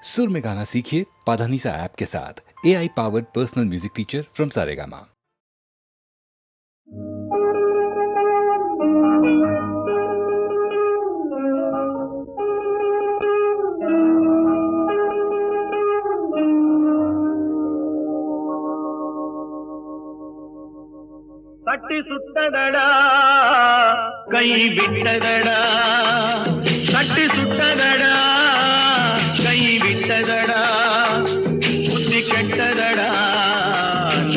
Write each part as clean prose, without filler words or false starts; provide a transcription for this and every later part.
सुर में गाना सीखिए पाधानीसा ऐप के साथ। AI powered personal music teacher from Saregama. கட்டி சுட்டதடா கை விட்டதடா, கட்டி சுட்டதடா கை விட்டதடா, புத்தி கெட்டதடா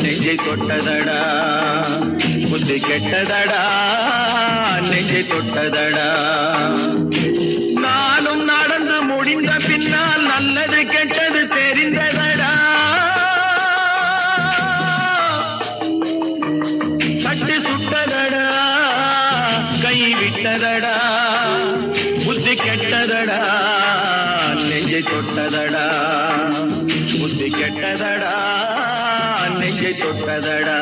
நெஞ்சை தொட்டதடா, புத்தி கெட்டதடா நெஞ்சை தொட்டதடா. நானும் நடந்து முடிந்த பின்னால் நல்லது கெட்டது தெரிந்ததடா. கட்டி சுட்டதடா கை விட்டதடா, புத்தி கெட்டதடா நெஞ்சை தொட்டதடா, புத்தி கெட்டதடா நெஞ்சை தொட்டதடா.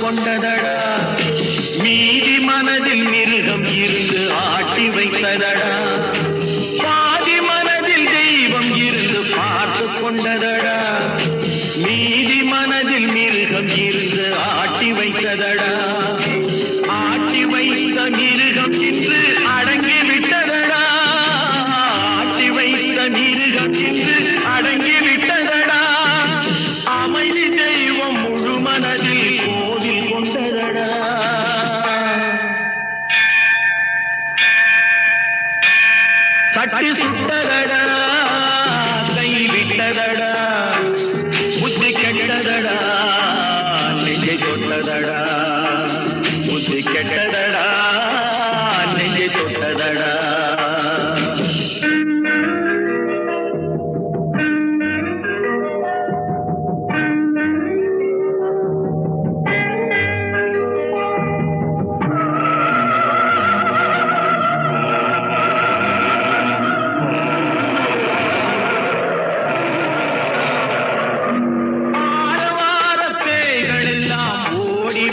கொண்டதடா மீதி மனதில் மிருகம் இருந்து ஆட்டி வைத்ததடா, பாதி மனதில் தெய்வம் இருந்து பார்த்து கொண்டதடா, மீதி மனதில் மிருகம் இருந்து ஆட்டி வைத்ததடா. ஆட்டி வைத்த மிருகம் இன்று அடங்கி விட்டதடா, ஆட்டி வைத்த மிருகம் இன்று அடங்கி விட்டதடா. அமைதி தெய்வம் முழு மனதில் கோவில் கொண்டதடா. சட்டி சுட்டதடா கை விட்டதடா, புத்தி கெட்டதடா நெஞ்சை தொட்டதடா, புத்தி கெட்டதடா நெஞ்சை தொட்டதடா.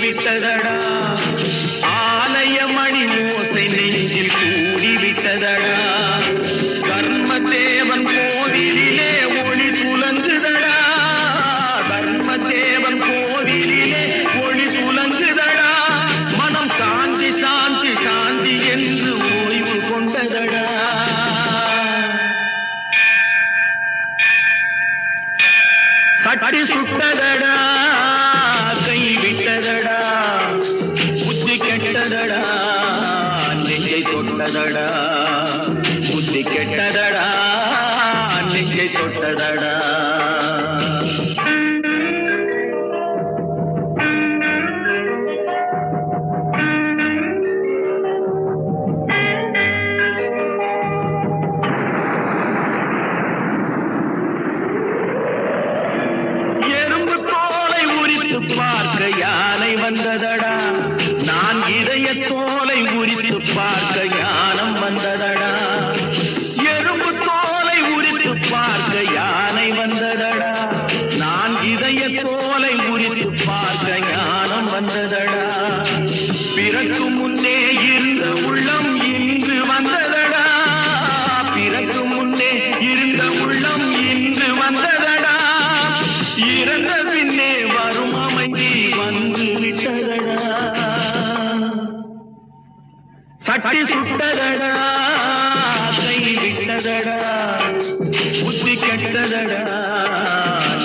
விட்டதடா ஆலய மணி ஓசை நெஞ்சில் கூடிவிட்டதடா, கர்மதேவன் கோவிலிலே ஒளி துலங்குதடா, கர்மதேவன் கோவிலிலே ஒளி துலங்குதடா. மனம் சாந்தி சாந்தி சாந்தி என்று ஓய்வு கொண்டதடா. சட்டி சுட்டதடா கை விட்டதடா, புத்தி கெட்டதடா நெஞ்சை தொட்டதடா, புத்தி கெட்டதடா நெஞ்சை தொட்டதடா. பார்க்க யானை வந்ததடா, நான் இதய தோலை உரித்து பார்க்க ஞானம் வந்ததடா. எறும்பு தோலை உரித்து பார்க்க யானை வந்ததடா, நான் இதய தோலை உரித்து பார்க்க ஞானம் வந்ததடா. பிறக்கு முன்னே இருந்த உள்ளம் இன்று வந்ததடா, பிறக்கு முன்னே இருந்த உள்ளம் இன்று வந்ததடா. இறந்த பின்னே வரும் அமைதி வந்து விட்டதடா. சட்டி சுட்டதடா கை விட்டதடா, புத்தி கெட்டதடா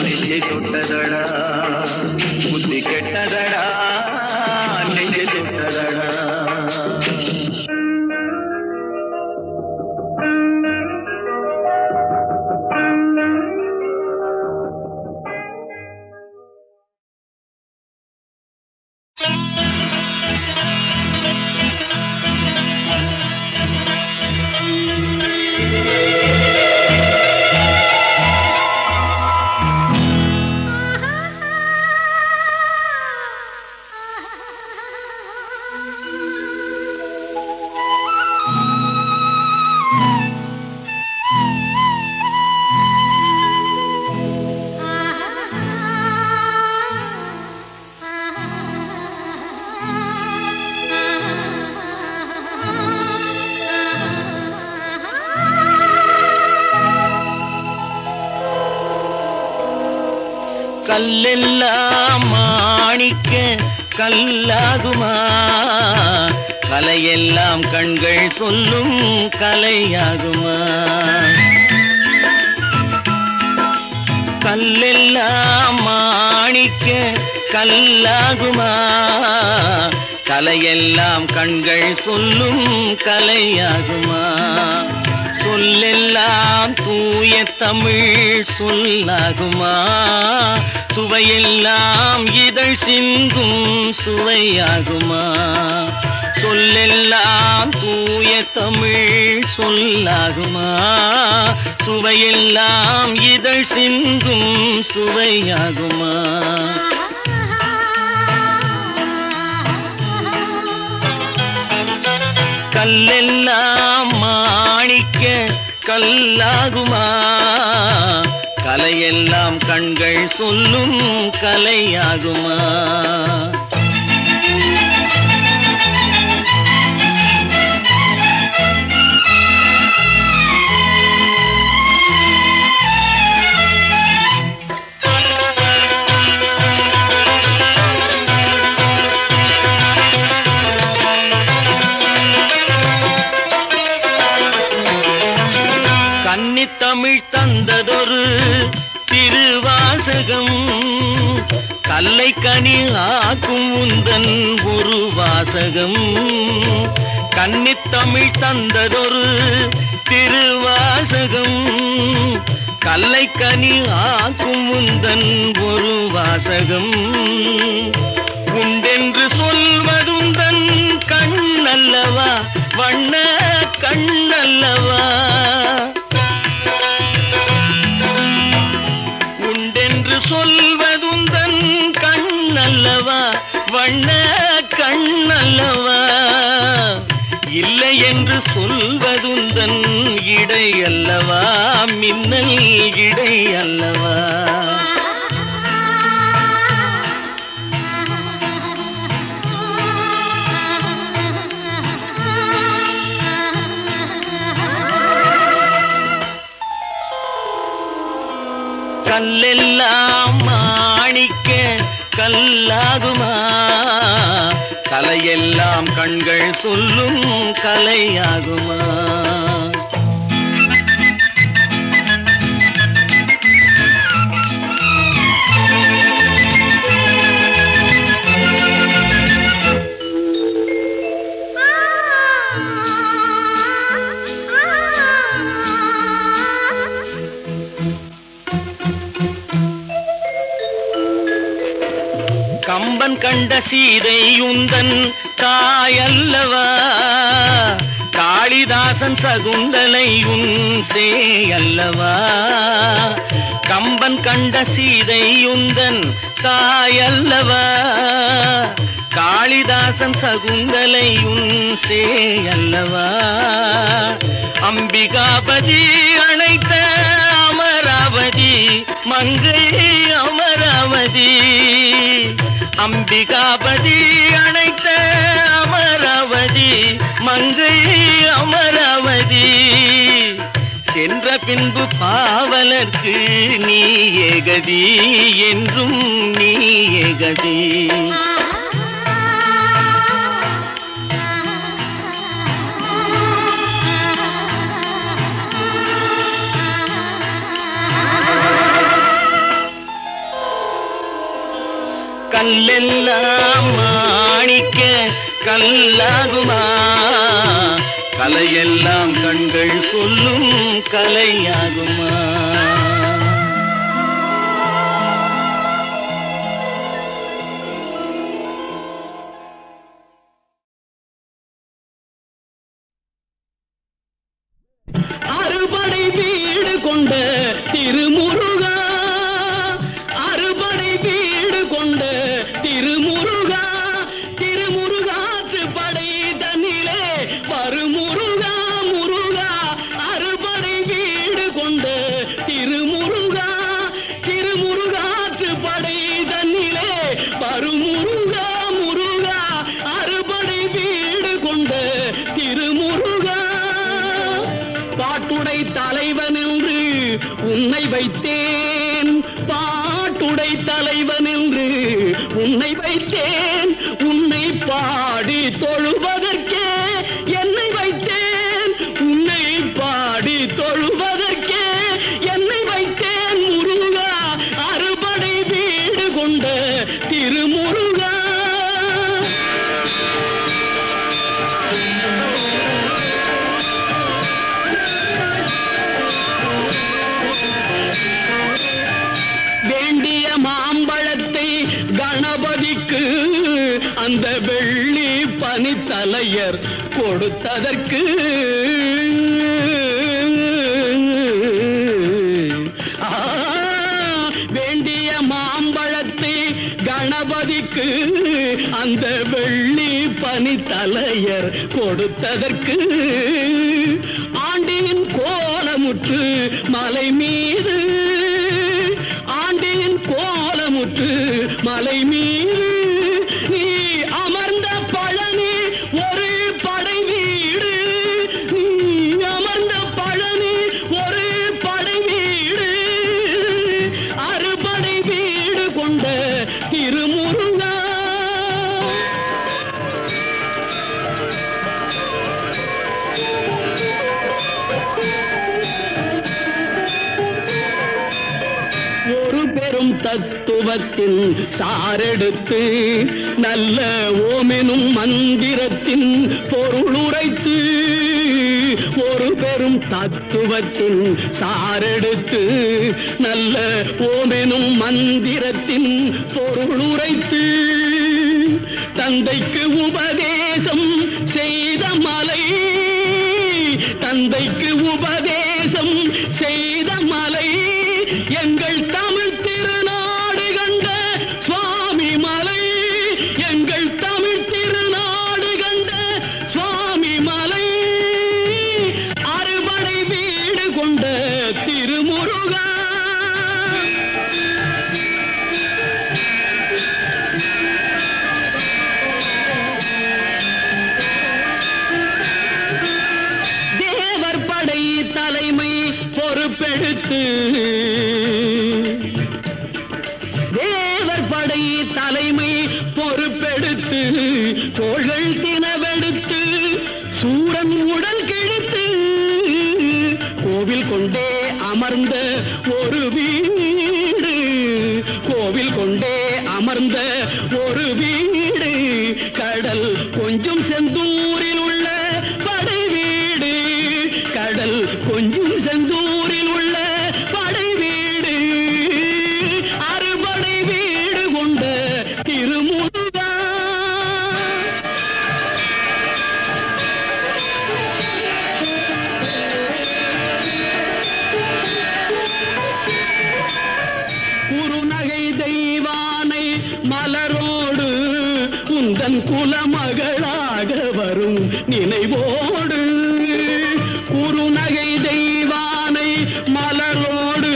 நெஞ்சை தொட்டதடா, புத்தி கெட்டதடா நெஞ்சை தொட்டதடா. கல்லெல்லாம் மாணிக்க கல்லாகுமா, கலையெல்லாம் கண்கள் சொல்லும் கலையாகுமா. கல்லெல்லாம் மாணிக்க கல்லாகுமா, கலையெல்லாம் கண்கள் சொல்லும் கலையாகுமா. சொல்லெல்லாம் தூய தமிழ் சொல்லாகுமா, சுவையெல்லாம் இதழ் சிந்தும் சுவையாகுமா. சொல்லெல்லாம் தூய தமிழ் சொல்லாகுமா, சுவையெல்லாம் இதழ் சிந்தும் சுவையாகுமா. கல்லெல்லாம் மாணிக்க கல்லாகுமா, கலையெல்லாம் கண்கள் சொல்லும் கலையாகுமா. தமிழ் தந்ததொரு திருவாசகம், கல்லை கனி ஆக்கும் உந்தன் ஒரு வாசகம். கன்னித்தமிழ் தந்ததொரு திருவாசகம், கல்லை கனி ஆக்கும் உந்தன் ஒரு வாசகம். உண்டென்று சொல்வதுந்தன் கண்ணல்லவா, வண்ண கண்ணல்லவா. சொல்வதுந்தன் கண்ணல்லவா, வண்ண கண்ணல்லவா. இல்லை என்று சொல்வதுந்தன் இடை அல்லவா, மின்னல் இடை அல்லவா. கல்லெல்லாம் மாணிக்க கல்லாகுமா, கலையெல்லாம் கண்கள் சொல்லும் கலையாகுமா. கம்பன் கண்ட சீதை உந்தன் தாயல்லவா, காளிதாசன் சகுந்தலை உன் சேயல்லவா. கம்பன் கண்ட சீதை உந்தன் தாயல்லவா, காளிதாசன் சகுந்தலை உன் சேயல்லவா. அம்பிகாபதி அழைத்த அமராவதி மங்கை அமராவதி. அம்பிகாபதி அழைத்த அமராவதி மங்கை அமராவதி. சென்ற பின்பு பாவலர்க்கு நீ ஏகதி, என்றும் நீ ஏகதி. கல்லெல்லாம் மாணிக்க கல்லாகுமா, கலையெல்லாம் கண்கள் சொல்லும் கலையாகுமா. அறுபடை வீடு கொண்ட திருமுருகா, அறுபடை வீடு கொண்ட திருமுருகா. திருமுருகாற்று படை தன்னிலே வருமுருகா முருகா. அறுபடை வீடு கொண்ட திருமுருகா, திருமுருகாற்று படை தன்னிலே வருமுருகா முருகா. அறுபடை வீடு கொண்ட திருமுருகா. பாட்டுடை தலைவன் என்று உன்னை வைத்தேன், பாட்டுடை குடை தலைவன் என்று உன்னை வைத்தேன், உன்னை பாடி தொழுவதற்கே என்னை வைத்தேன், உன்னை பாடி தொழுவதற்கே என்னை வைத்தேன். முருகா, அறுபடை வீடு கொண்ட திருமுருகா. வேண்டிய மாம்பழத்தை கணபதிக்கு அந்த வெள்ளி பனித்தலையர் கொடுத்ததற்கு வேண்டிய மாம்பழத்தை கணபதிக்கு அந்த வெள்ளி பனித்தலையர் கொடுத்ததற்கு ஆண்டியின் கோலமுற்று மலை மீது, ஆண்டியின் கோலமுற்று மலை மீது நீ அமர்ந்த பழனி ஒரு படை வீடு, நீ அமர்ந்த பழனி ஒரு படை வீடு, அறுபடை வீடு கொண்ட திருமுருகா. ஒரு பெரும் தத்துவத்தின் சாரெடுத்து நல்ல ஓமெனும் மந்திரத்தின் பொருளுரைத்து, ஒரு பெரும் தத்துவத்தின் சாரெடுத்து நல்ல ஓமெனும் மந்திரத்தின் பொருளுரைத்து தந்தைக்கு உபதேசம் செய்த மலை, தந்தைக்கு உபதேசம் செய்த மலை எங்கள் தமிழ் திருநாடு கண்ட சுவாமி மலை, எங்கள் தமிழ் திருநாடு கண்ட சுவாமி மலை, அறுபடை வீடு கொண்ட திருமுருகா. தேவர் படை தலைமை பொறுப்பெடுத்து, தேவர் படை தலைமை பொறுப்பெடுத்து தோள்கள் தினவெடுத்து சூரன் உடல் கிழித்து கோவில் கொண்டே அமர்ந்த ஒரு வீடு, கோவில் கொண்டே அமர்ந்த ஒரு வீடு, கடல் கொஞ்சம் செந்தூரில் உள்ள படை வீடு, கடல் கொஞ்சம் செந்தூரில் உள்ள படை வீடு, அறுபடை வீடு கொண்ட திருமுருகா. குறுநகை தெய்வானை மலரோடு உந்தன் குலமகளாக வரும் நினைவோடு, குறுநகை தெய்வானை மலரோடு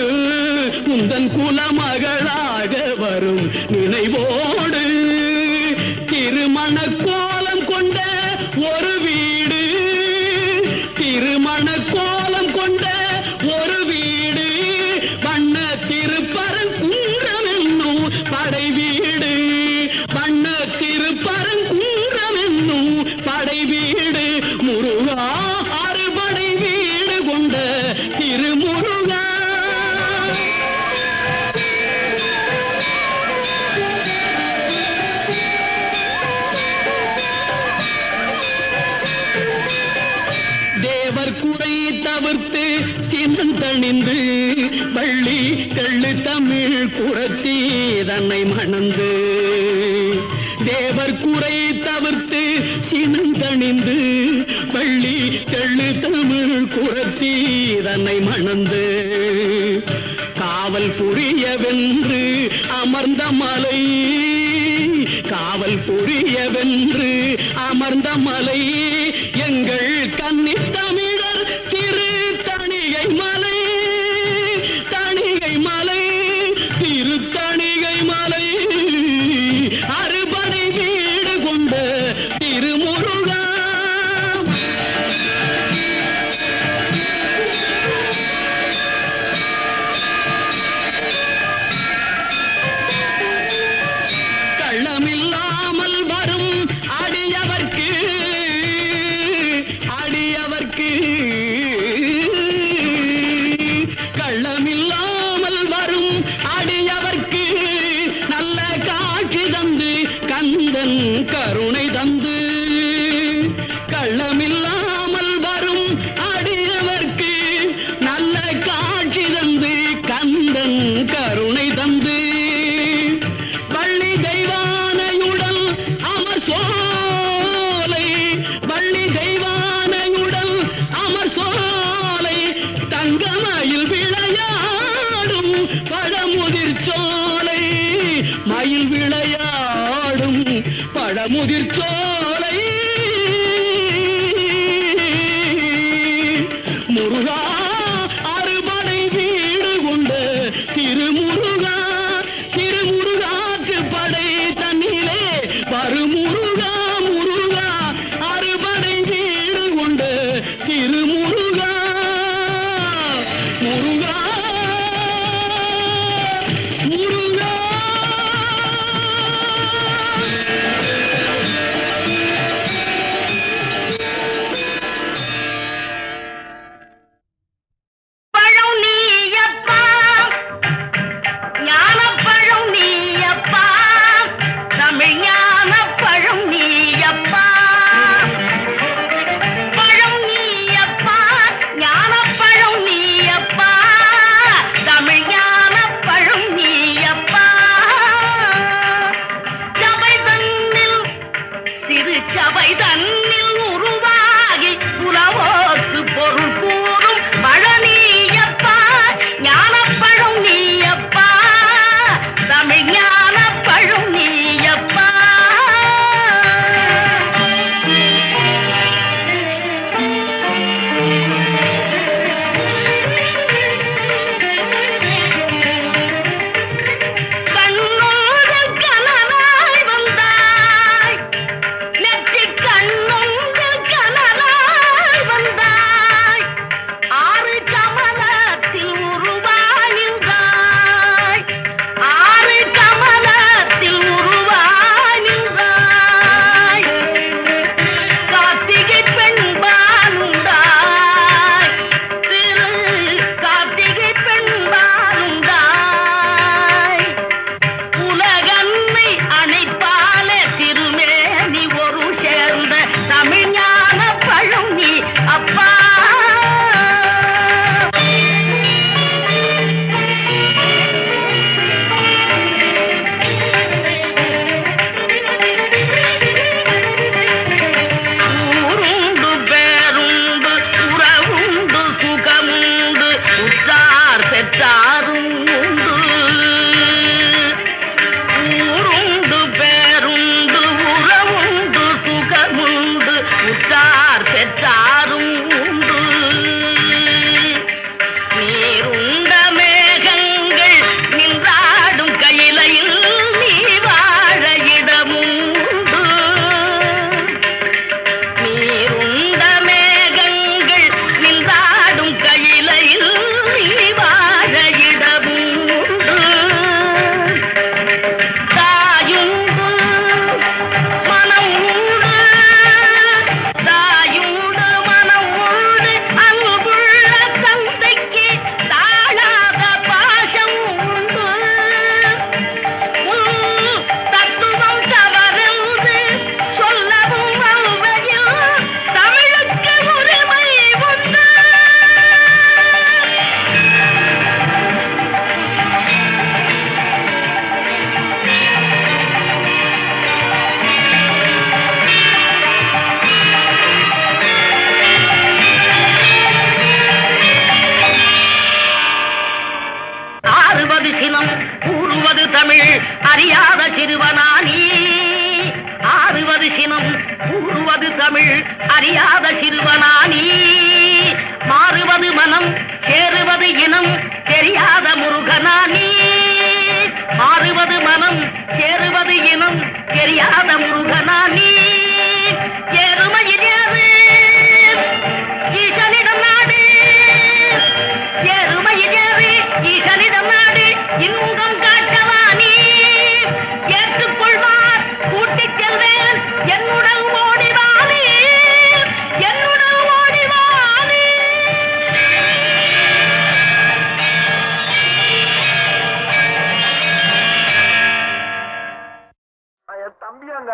உந்தன் குலமகளாக வரும் நினைவோடு திருமண கோலம் கொண்ட ஒரு வீடு, திருமண கோலம் கொண்ட ஒரு வீடு, வண்ண திருப்பரங்குன்றம் என்னும் படை வீடு, வண்ண திருப்பரங்குன்றம் என்னும் படை வீடு, முருகா, அறுபடை வீடு கொண்ட திருமுருகா. தேவர் குறை தவிர்த்து சினந்தணிந்து வள்ளி கள்ளு தமிழ் குரத்தி தன்னை மணந்து, தேவர் குறை தவிர்த்து சினந்தணிந்து வள்ளி கள்ளு தமிழ் குரத்தி தன்னை மணந்து காவல் புரியவென்று அமர்ந்த மலை, காவல் புரியவென்று அமர்ந்த மலை எங்கள் கன்னித் தமிழர் திரு தணிகை மலை, தணிகை மலை, திரு தணிகை மலை, அறுபடை வீடு கொண்ட திருமுருகா. கள்ளமில்லாமல் வரும் அடியவர்க்கு நல்ல காட்சி தந்து கந்தன் கருணை தந்து கள்ளமில்லாமல் வரும் அடியவர்க்கு நல்ல காட்சி தந்து கந்தன் கருணை தந்து வள்ளி தெய்வானையுடன் அமர் சோலை வள்ளி தெய்வானையுடன் அமர் சோலை தங்கமயில் விளையாடும் பழமுதிர் சோலை மயில் விளையாடும் பழமுதிர் சோலை முருகா அறுபடை வீடு கொண்ட திருமுருகா திருமுருகாற்று படை தன்னிலே வருமுருகா முருகா அறுபடை வீடு கொண்ட திருமுருகா முருகா முருகா பழம் நீயப்பா ஞானப்பழம் நீயப்பா தமிழ் ஞானப்பழம் நீயப்பா பழம் நீயப்பா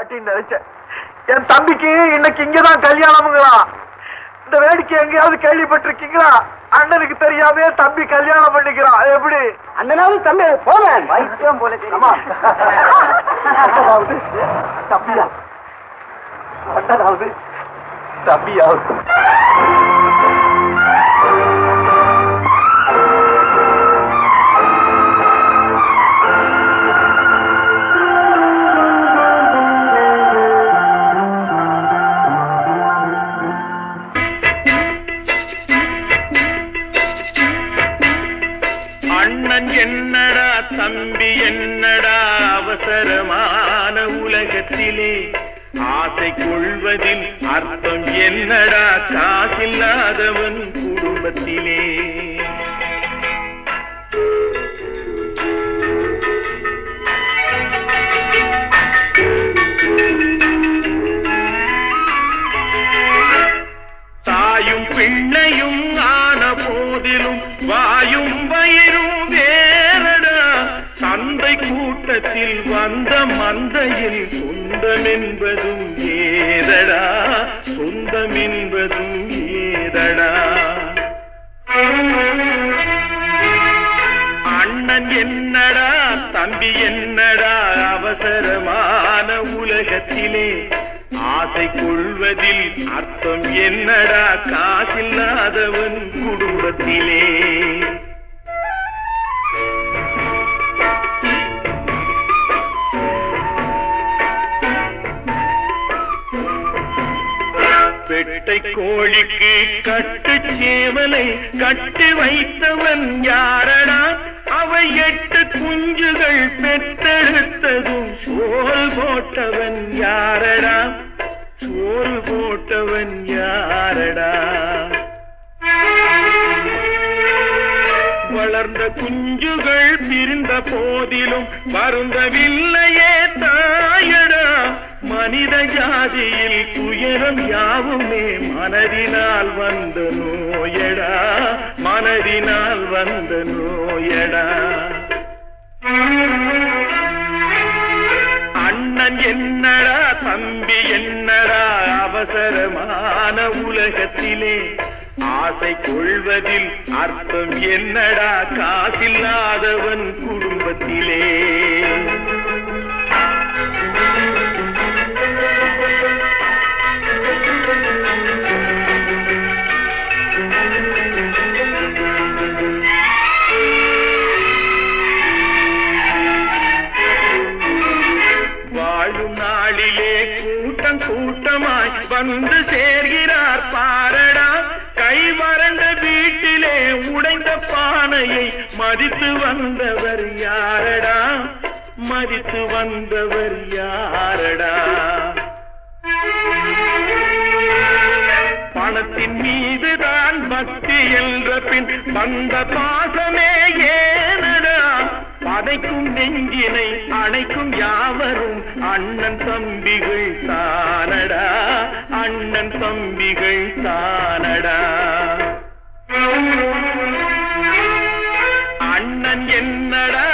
காட்டின்னு நினைச்சேன். என் தம்பிக்கு இன்னைக்கு இங்கதான் கல்யாணம்ங்களா? இந்த வேடிக்கை எங்கேயாவது கேள்விப்பட்டிருக்கீங்களா? அண்ணனுக்கு தெரியாம தம்பி கல்யாணம் பண்ணிக்கிறான். எப்படி அண்ணனாவது தம்பி போவேன் வைத்தியம் போல அண்ணனாவது தம்பியா? அண்ணனாவது தம்பியாவது? அண்ணன் என்னடா தம்பி என்னடா அவசரமான உலகத்திலே ஆசை கொள்வதில் அர்த்தம் என்னடா காசில்லாதவன் குடும்பத்திலே தாயும் பிள்ளையும் ஆன போதிலும் வாயும் வயிறும் வேறடா சந்தை கூட்டத்தில் வந்த மந்தையில் சொந்தம் என்பதும் ஏதடா சொந்தம் என்பதும் ஏதடா அண்ணன் என்னடா தம்பி என்னடா அவசரமான உலகத்திலே ஆசை கொள்வதில் அர்த்தம் என்னடா காசில்லாதவன் குடும்பத்திலே பெட்டை கோழிக்கு கட்டு சேவலை கட்டி வைத்தவன் யாரடா? அவை 8 குஞ்சுகள் பெற்றெடுத்ததும் சோல் போட்டவன் யாரடா? சோல் போட்டவன் யாரடா? வளர்ந்த குஞ்சுகள் பிரிந்த போதிலும் வருந்தவில்லையே தாயடா மனித ஜாதியில் துயரம் யாவுமே மனதினால் வந்த நோயடா மனதினால் வந்த நோயடா அண்ணன் என்னடா தம்பி என்னடா அவசரமான உலகத்திலே ஆசை கொள்வதில் அர்த்தம் என்னடா காசில்லாதவன் குடும்பத்திலே வாழும் நாளிலே கூட்டம் கூட்டமாய் வந்து சேர்கிறார் பாரடா கை வறண்ட வீட்டிலே உடைந்த பானையை மதித்து வந்தவர் யாரடா மதித்து வந்தவர் யாரடா பணத்தின் மீதுதான் பக்தி என்ற பின் வந்த பாசமே ஏனடா பதைக்கும் நெஞ்சினை அணைக்கும் யாவரும் அண்ணன் தம்பிகள் தானடா அண்ணன் தம்பிகள் தானடா அண்ணன் என்னடா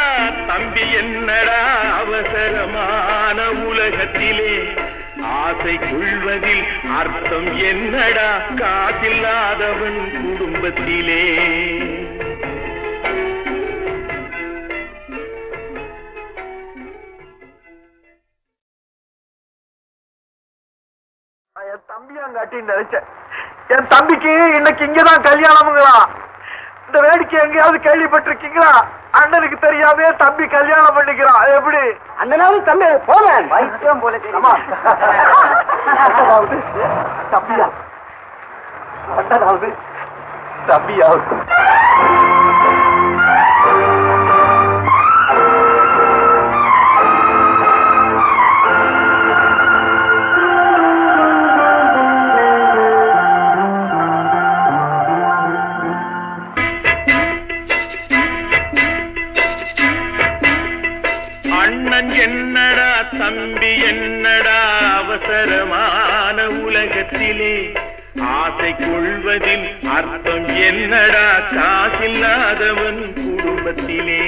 தம்பி என்னடா அவசரமான உலகத்திலே ஆசை கொள்வதில் அர்த்தம் என்னடா காசில்லாதவன் குடும்பத்திலே என் தம்பியாங்காட்டின்னு நினைச்சேன். என் தம்பிக்கு இன்னைக்கு இங்கதான் கல்யாணம்ங்களா? இந்த வேடிக்கை எங்கேயாவது கேள்விப்பட்டிருக்கீங்களா? அண்ணனுக்கு தெரியாம தம்பி கல்யாணம் பண்ணிக்கிறான். எப்படி அண்ணனாவது தம்பி போவேன் வைத்தியம் போல அண்ணனாவது தம்பியா? அண்ணனாவது தம்பியாவது? அண்ணன் என்னடா தம்பி என்னடா அவசரமான உலகத்திலே ஆசை கொள்வதில் அர்த்தம் என்னடா காசில்லாதவன் குடும்பத்திலே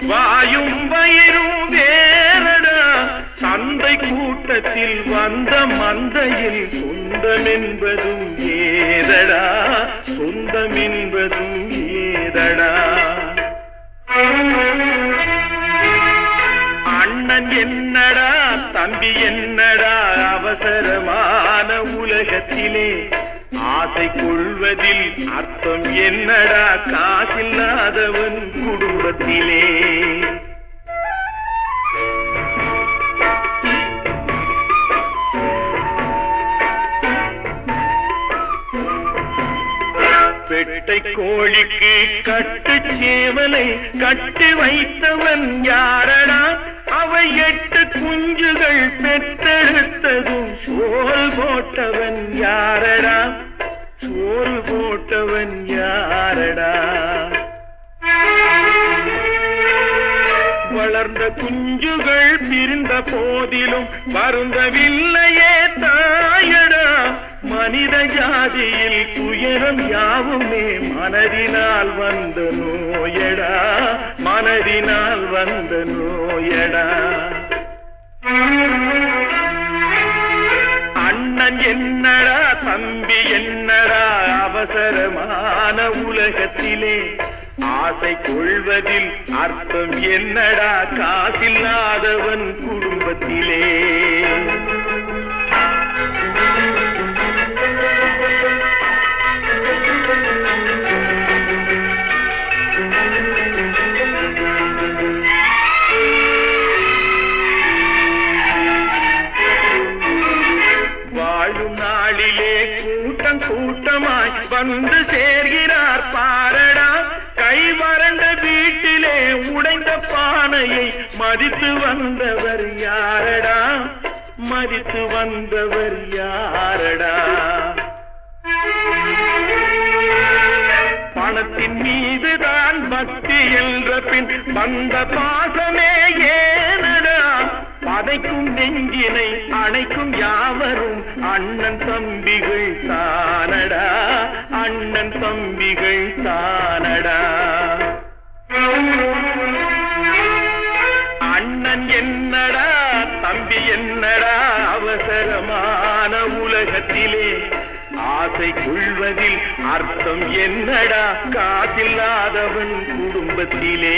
வாயும் வயிறும் வேறடா சந்தை கூட்டத்தில் வந்த மந்தையில் சொந்தம் என்பதும் ஏதடா சொந்தம் என்பதும் ஏதடா அண்ணன் என்னடா தம்பி என்னடா அவசரமான உலகத்திலே ஆசை கொள்வதில் அர்த்தம் என்னடா காசில்லாதவன் குடும்பத்திலே பெட்டை கோழிக்கு கட்டு சேவலை கட்டி வைத்தவன் யாரடா அவை 8 குஞ்சுகள் பெற்றெடுத்ததும் சோல் போட்டவன் யாரடா சோறு போட்டவன் யாரடா வளர்ந்த குஞ்சுகள் பிரிந்த போதிலும் வருந்தவில்லையே தாயடா மனித ஜாதியில் துயரம் யாவுமே மனதினால் வந்த நோயடா மனதினால் வந்த நோயடா அண்ணன் என்னடா தம்பி என்னடா அவசரமான உலகத்திலே ஆசை கொள்வதில் அர்த்தம் என்னடா காசில்லாதவன் குடும்பத்திலே வாழும் நாளிலே கூட்டம் கூட்டமாய் வந்து சேர்கிறார் பாரடா கை வறண்ட வீட்டிலே உடைந்த பானையை மதித்து வந்தவர் யாரடா மதித்து வந்தவர் யாரடா பணத்தின் மீதுதான் பக்தி என்ற பின் வந்த பாசமே ஏனடா பதைக்கும் நெஞ்சினை அணைக்கும் யாவரும் அண்ணன் தம்பிகள் தானடா அண்ணன் தம்பிகள் தானடா அண்ணன் என்னடா தம்பி என்னடா அவசரமான உலகத்திலே ஆசை கொள்வதில் அர்த்தம் என்னடா காசில்லாதவன் குடும்பத்திலே